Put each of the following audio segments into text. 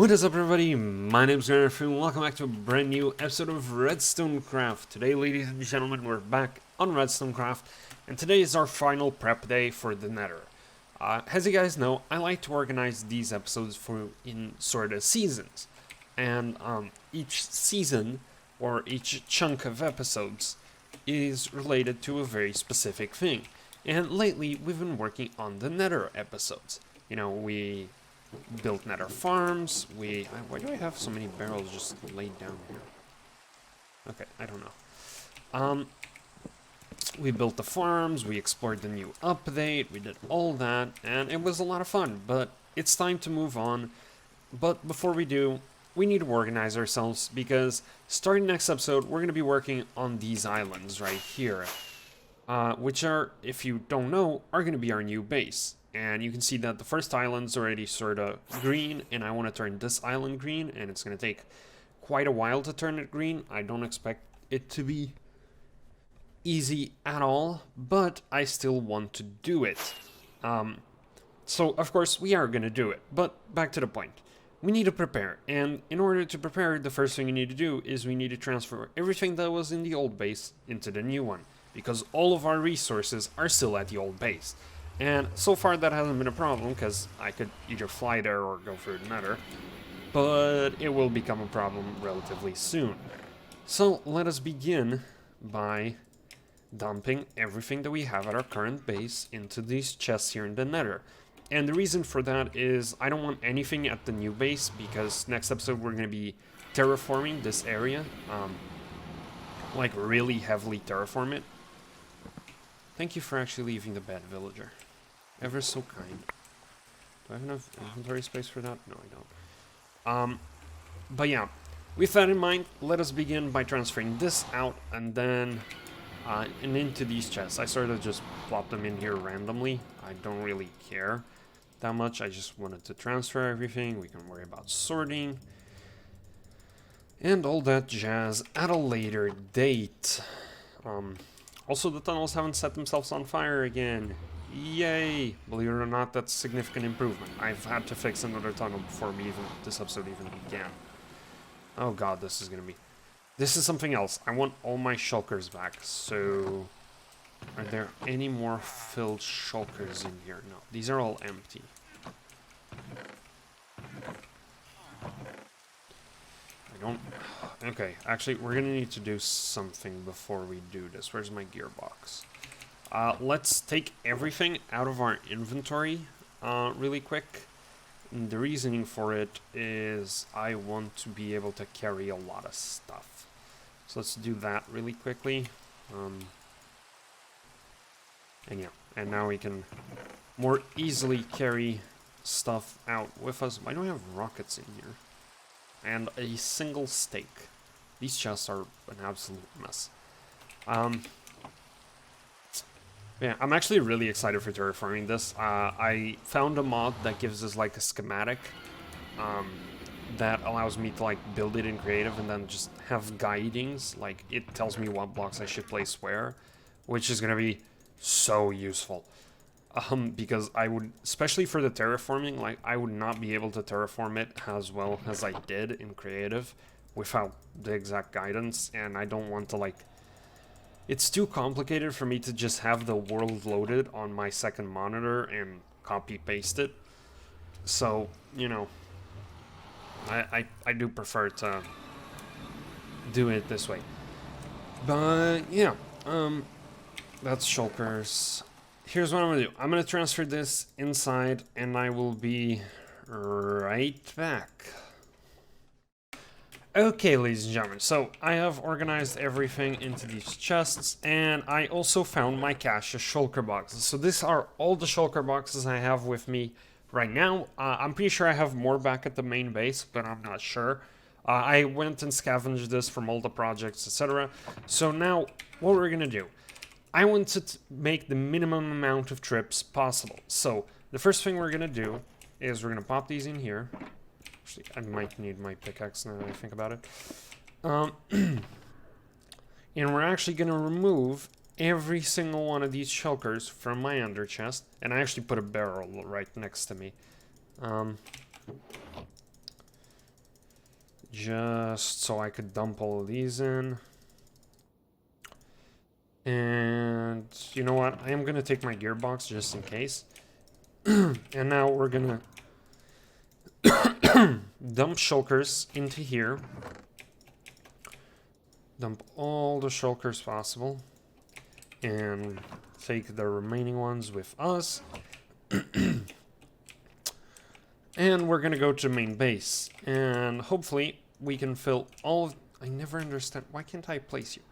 What is up, everybody? My name is Gareth and welcome back to a brand new episode of Redstone Craft. Today, ladies and gentlemen, we're back on Redstone Craft, and today is our final prep day for the Nether. As you guys know, I like to organize these episodes in sort of seasons, and each season or each chunk of episodes is related to a very specific thing. And lately, we've been working on the Nether episodes. You know, we built Nether farms. Why do I have so many barrels just laid down here? Okay, I don't know. We built the farms, we explored the new update, we did all that, and it was a lot of fun, but it's time to move on. But before we do, we need to organize ourselves, because starting next episode, we're going to be working on these islands right here, which are, if you don't know, are going to be our new base. And you can see that the first island's already sort of green, and I want to turn this island green, and it's going to take quite a while to turn it green. I don't expect it to be easy at all, but I still want to do it. So, of course, we are going to do it, but back to the point. We need to prepare, and in order to prepare, the first thing you need to do is we need to transfer everything that was in the old base into the new one, because all of our resources are still at the old base. And so far that hasn't been a problem, because I could either fly there or go through the Nether, but it will become a problem relatively soon. So let us begin by dumping everything that we have at our current base into these chests here in the Nether. And the reason for that is I don't want anything at the new base, because next episode we're going to be terraforming this area, like really heavily terraform it. Thank you for actually leaving the bed, villager. Ever so kind. Do I have enough inventory space for that? No, I don't. But yeah, with that in mind, let us begin by transferring this out and then and into these chests. I sort of just plop them in here randomly. I don't really care that much. I just wanted to transfer everything. We can worry about sorting and all that jazz at a later date. Also, the tunnels haven't set themselves on fire again. Yay! Believe it or not, that's a significant improvement. I've had to fix another tunnel before this episode even began. Oh god, this is something else. I want all my shulkers back, so... Are there any more filled shulkers in here? No, these are all empty. Okay, actually, we're gonna need to do something before we do this. Where's my gearbox? Let's take everything out of our inventory really quick. And the reasoning for it is I want to be able to carry a lot of stuff. So let's do that really quickly. And yeah, and now we can more easily carry stuff out with us. Why don't we have rockets in here? And a single stake. These chests are an absolute mess. Yeah, I'm actually really excited for terraforming this. I found a mod that gives us like a schematic that allows me to like build it in creative and then just have guidings. Like it tells me what blocks I should place where, which is gonna be so useful. Because I would, especially for the terraforming, like I would not be able to terraform it as well as I did in creative without the exact guidance, and I don't want to like, it's too complicated for me to just have the world loaded on my second monitor and copy paste it. So, you know, I do prefer to do it this way. But yeah, that's shulkers. Here's what I'm gonna do. I'm gonna transfer this inside, and I will be right back. Okay, ladies and gentlemen, so I have organized everything into these chests, and I also found my cache of shulker boxes. So these are all the shulker boxes I have with me right now. I'm pretty sure I have more back at the main base, but I'm not sure. I went and scavenged this from all the projects, etc. So now, what we're gonna do, I want to make the minimum amount of trips possible. So the first thing we're gonna do is we're gonna pop these in here. Actually, I might need my pickaxe now that I think about it. And we're actually gonna remove every single one of these shulkers from my under chest, and I actually put a barrel right next to me. just so I could dump all of these in. And you know what? I am gonna take my gearbox just in case. And now we're gonna dump shulkers into here. Dump all the shulkers possible. And take the remaining ones with us. And we're gonna go to the main base. And hopefully we can fill all of... I never understand. Why can't I place you?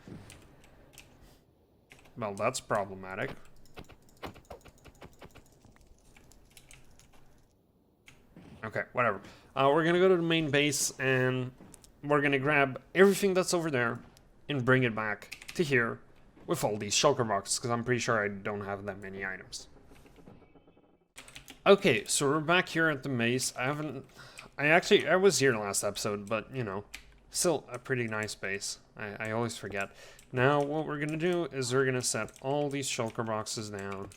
Well, that's problematic. Okay, whatever. We're gonna go to the main base and we're gonna grab everything that's over there and bring it back to here with all these shulker boxes, because I'm pretty sure I don't have that many items. Okay, so we're back here at the base. I was here last episode, but you know, still a pretty nice base. I always forget. Now what we're gonna do is we're gonna set all these shulker boxes down.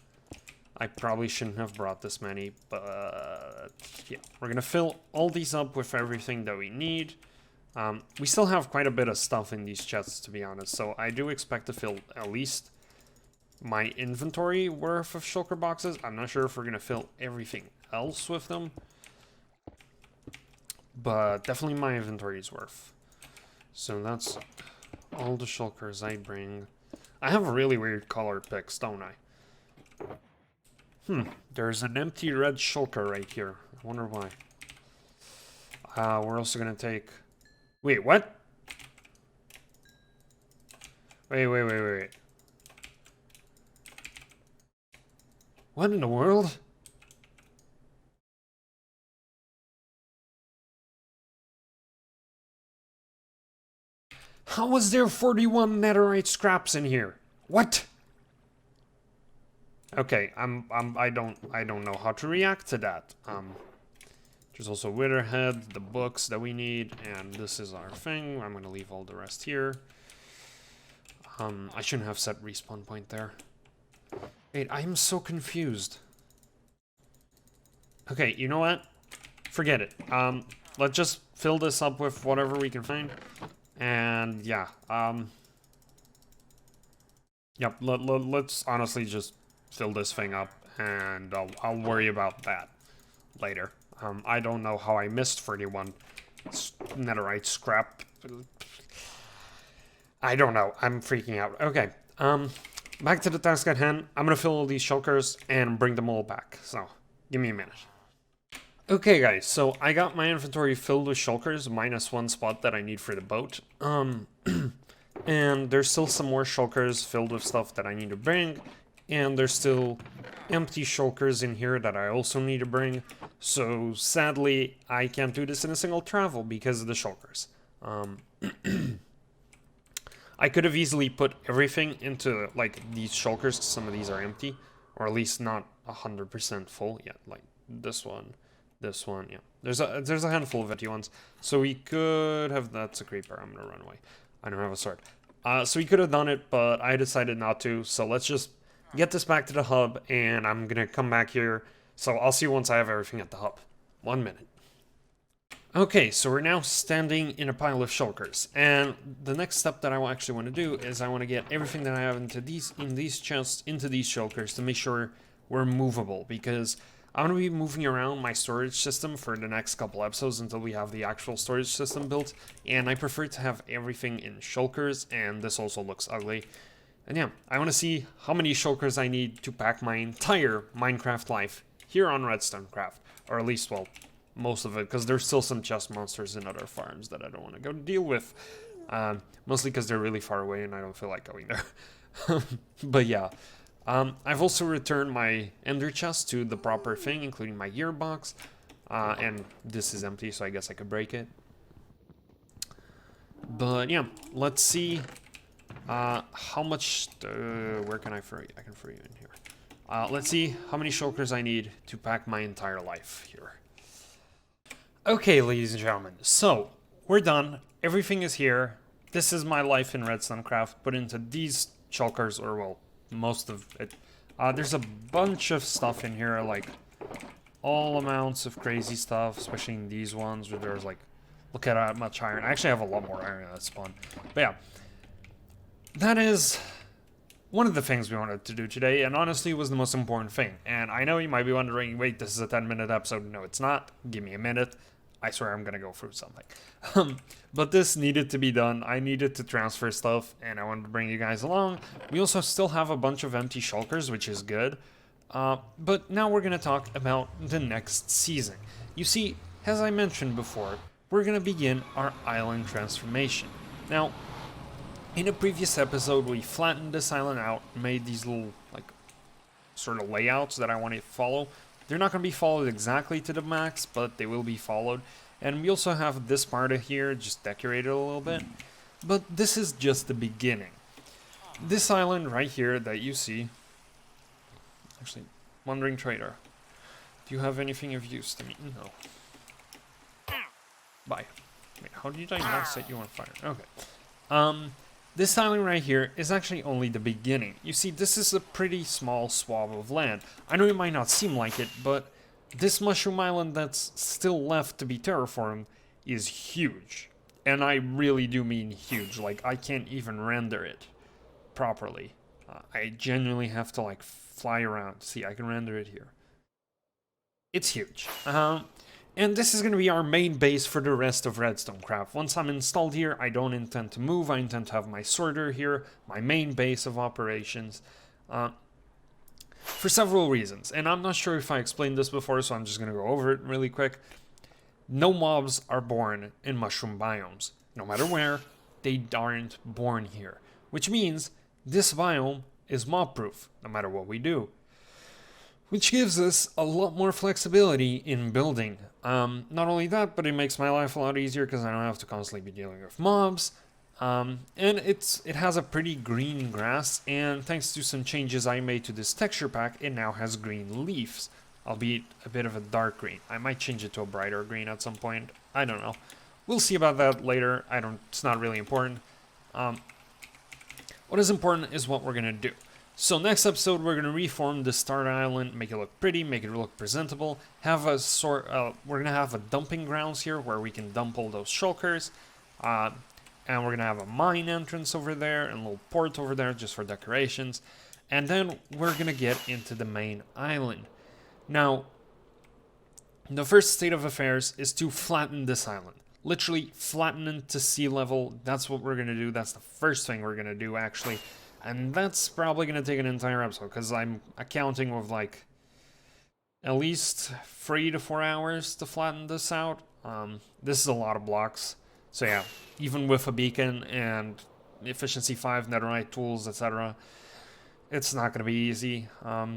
I probably shouldn't have brought this many, but yeah, we're gonna fill all these up with everything that we need. We still have quite a bit of stuff in these chests, to be honest, so I do expect to fill at least my inventory worth of shulker boxes. I'm not sure if we're gonna fill everything else with them, but definitely my inventory's worth. So that's all the shulkers I bring. I have really weird color picks, don't I? There's an empty red shulker right here. I wonder why. We're also gonna take... Wait, what? Wait. What in the world? How was there 41 netherite scraps in here? What? Okay, I don't know how to react to that. There's also Witherhead, the books that we need, and this is our thing. I'm gonna leave all the rest here. I shouldn't have set respawn point there. Wait, I'm so confused. Okay, you know what? Forget it. Let's just fill this up with whatever we can find. And yeah, yep, let's honestly just fill this thing up, and I'll worry about that later. I don't know how I missed 31 netherite scrap. I don't know. I'm freaking out. Okay. Back to the task at hand. I'm gonna fill all these shulkers and bring them all back. So, give me a minute. Okay, guys. So I got my inventory filled with shulkers, minus one spot that I need for the boat. And there's still some more shulkers filled with stuff that I need to bring. And there's still empty shulkers in here that I also need to bring. So sadly, I can't do this in a single travel because of the shulkers. I could have easily put everything into like these shulkers, 'cause some of these are empty, or at least not 100% full yet. Like this one, yeah. There's a handful of empty ones. So we could have. That's a creeper. I'm gonna run away. I don't have a sword. So we could have done it, but I decided not to. So let's just get this back to the hub, and I'm gonna come back here. So I'll see you once I have everything at the hub. 1 minute. Okay, so we're now standing in a pile of shulkers, and the next step that I actually want to do is I want to get everything that I have into these chests into these shulkers to make sure we're movable, because I'm going to be moving around my storage system for the next couple episodes until we have the actual storage system built, and I prefer to have everything in shulkers, and this also looks ugly. And yeah, I want to see how many shulkers I need to pack my entire Minecraft life here on Redstone Craft, or at least, well, most of it, because there's still some chest monsters in other farms that I don't want to go deal with. Mostly because they're really far away and I don't feel like going there. But yeah. I've also returned my ender chest to the proper thing, including my gearbox. And this is empty, so I guess I could break it. But yeah, let's see how much... where can I throw you? I can throw you in here. Let's see how many shulkers I need to pack my entire life here. Okay, ladies and gentlemen, so we're done. Everything is here. This is my life in Redstone Craft put into these shulkers, or well, most of it. There's a bunch of stuff in here, like all amounts of crazy stuff, especially in these ones where there's like look at how much iron. I actually have a lot more iron at spawn. But yeah, that is one of the things we wanted to do today, and honestly was the most important thing. And I know you might be wondering, wait, this is a 10-minute episode. No, it's not. Give me a minute. I swear I'm gonna go through something. But this needed to be done. I needed to transfer stuff, and I wanted to bring you guys along. We also still have a bunch of empty shulkers, which is good. But now we're gonna talk about the next season. You see, as I mentioned before, we're gonna begin our island transformation. Now, in a previous episode, we flattened this island out, made these little, like, sort of layouts that I want to follow. They're not going to be followed exactly to the max, but they will be followed. And we also have this part of here just decorated a little bit. But this is just the beginning. This island right here that you see... Actually, Wandering Trader, do you have anything of use to me? No. Bye. Wait, how did I not set you on fire? Okay. This island right here is actually only the beginning. You see, this is a pretty small swath of land. I know it might not seem like it, but this mushroom island that's still left to be terraformed is huge. And I really do mean huge. Like, I can't even render it properly. I genuinely have to, like, fly around. See, I can render it here. It's huge. And this is going to be our main base for the rest of Redstone Craft. Once I'm installed here, I don't intend to move. I intend to have my sorter here, my main base of operations, for several reasons. And I'm not sure if I explained this before, so I'm just going to go over it really quick. No mobs are born in mushroom biomes. No matter where, they aren't born here. Which means this biome is mob-proof, no matter what we do. Which gives us a lot more flexibility in building. Not only that, but it makes my life a lot easier because I don't have to constantly be dealing with mobs. And it has a pretty green grass, and thanks to some changes I made to this texture pack, it now has green leaves, albeit a bit of a dark green. I might change it to a brighter green at some point. I don't know. We'll see about that later. It's not really important. What is important is what we're gonna do. So next episode, we're going to reform the start island, make it look pretty, make it look presentable, have a we're going to have a dumping grounds here where we can dump all those shulkers, and we're going to have a mine entrance over there and a little port over there just for decorations, and then we're going to get into the main island. Now, the first state of affairs is to flatten this island. Literally flatten it to sea level. That's what we're going to do. That's the first thing we're going to do, actually. And that's probably going to take an entire episode, because I'm accounting with, like, at least 3 to 4 hours to flatten this out. This is a lot of blocks. So yeah, even with a beacon and efficiency 5, netherite tools, etc., it's not going to be easy. But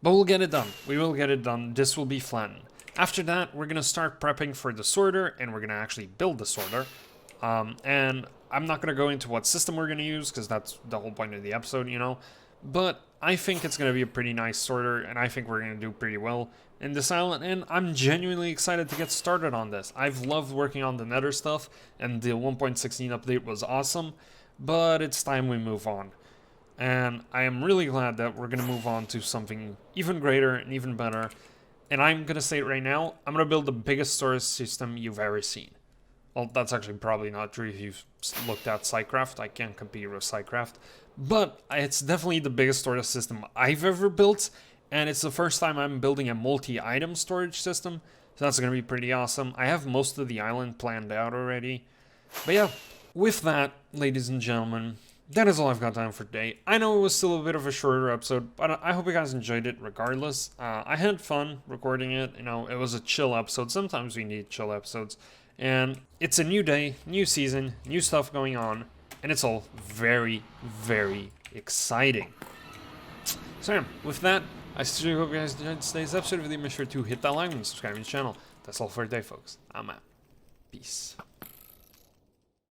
we'll get it done. We will get it done. This will be flattened. After that, we're going to start prepping for the sorter, and we're going to actually build the sorter. And I'm not going to go into what system we're going to use, because that's the whole point of the episode, you know. But I think it's going to be a pretty nice sorter, and I think we're going to do pretty well in this island. And I'm genuinely excited to get started on this. I've loved working on the Nether stuff, and the 1.16 update was awesome. But it's time we move on. And I am really glad that we're going to move on to something even greater and even better. And I'm going to say it right now, I'm going to build the biggest storage system you've ever seen. Well, that's actually probably not true if you've looked at SciCraft. I can't compete with SciCraft. But it's definitely the biggest storage system I've ever built. And it's the first time I'm building a multi-item storage system. So that's going to be pretty awesome. I have most of the island planned out already. But yeah, with that, ladies and gentlemen, that is all I've got time for today. I know it was still a bit of a shorter episode, but I hope you guys enjoyed it regardless. I had fun recording it. You know, it was a chill episode. Sometimes we need chill episodes. And it's a new day, new season, new stuff going on, and it's all very, very exciting. So yeah, with that, I sincerely hope you guys enjoyed today's episode. If you did, make sure to hit that like and subscribe to the channel. That's all for today, folks. I'm out. Peace.